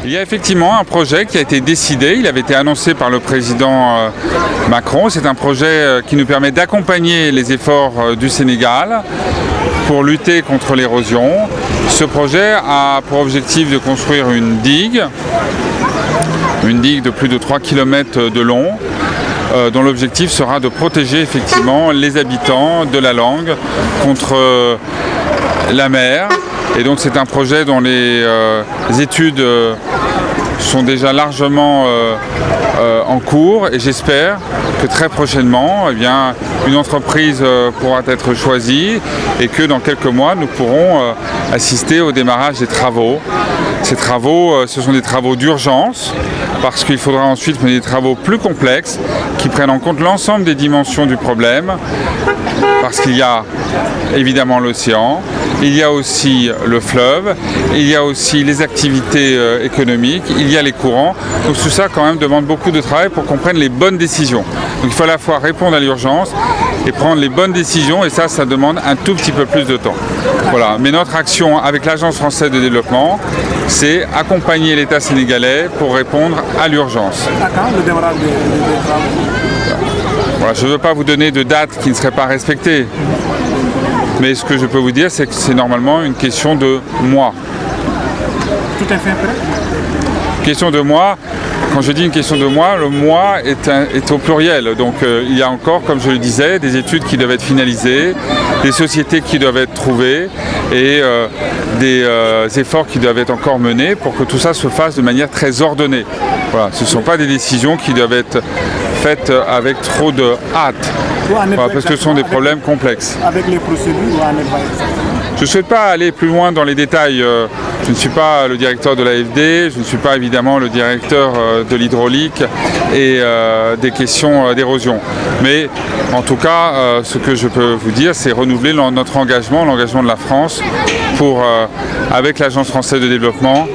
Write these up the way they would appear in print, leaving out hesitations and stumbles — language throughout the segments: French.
Il y a effectivement un projet qui a été décidé, il avait été annoncé par le président Macron. C'est un projet qui nous permet d'accompagner les efforts du Sénégal pour lutter contre l'érosion. Ce projet a pour objectif de construire une digue de plus de 3 km de long, dont l'objectif sera de protéger effectivement les habitants de la Langue contre la mer. Et donc c'est un projet dont les études sont déjà largement en cours, et j'espère que très prochainement, eh bien, une entreprise pourra être choisie et que dans quelques mois, nous pourrons assister au démarrage des travaux. Ces travaux, ce sont des travaux d'urgence, parce qu'il faudra ensuite mener des travaux plus complexes qui prennent en compte l'ensemble des dimensions du problème, parce qu'il y a évidemment l'océan, il y a aussi le fleuve, il y a aussi les activités économiques, il y a les courants. Donc tout ça quand même demande beaucoup de travail pour qu'on prenne les bonnes décisions. Donc il faut à la fois répondre à l'urgence et prendre les bonnes décisions, et ça demande un tout petit peu plus de temps. Voilà. Mais notre action avec l'Agence française de développement, c'est accompagner l'État sénégalais pour répondre à l'urgence. Le démarrage des travaux. Voilà, je ne veux pas vous donner de date qui ne serait pas respectée, mais ce que je peux vous dire, c'est que c'est normalement une question de mois. Tout est fait après? Question de mois. Quand je dis une question de mois, le mois est au pluriel. Donc il y a encore, comme je le disais, des études qui doivent être finalisées, des sociétés qui doivent être trouvées et des efforts qui doivent être encore menés pour que tout ça se fasse de manière très ordonnée. Voilà, ce ne sont pas des décisions qui doivent être faites avec trop de hâte, voilà, parce que ce sont des problèmes complexes. Avec les procédures, je ne souhaite pas aller plus loin dans les détails. Je ne suis pas le directeur de l'AFD, je ne suis pas évidemment le directeur de l'hydraulique et des questions d'érosion. Mais en tout cas, ce que je peux vous dire, c'est renouveler notre engagement, l'engagement de la France pour, avec l'Agence française de développement,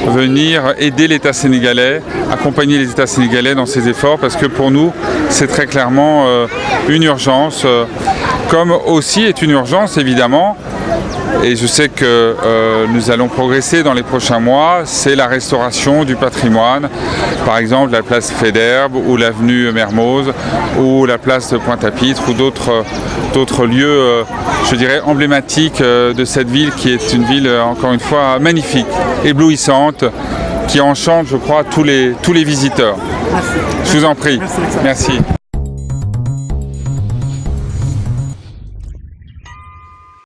venir aider l'État sénégalais, accompagner les États sénégalais dans ces efforts, parce que pour nous, c'est très clairement une urgence, comme aussi est une urgence évidemment. Et je sais que nous allons progresser dans les prochains mois, c'est la restauration du patrimoine, par exemple la place Faidherbe ou l'avenue Mermoz ou la place de Pointe-à-Pitre ou d'autres lieux, je dirais, emblématiques de cette ville qui est une ville, encore une fois, magnifique, éblouissante, qui enchante, je crois, tous les visiteurs. Merci. Je vous en prie. Merci. Merci.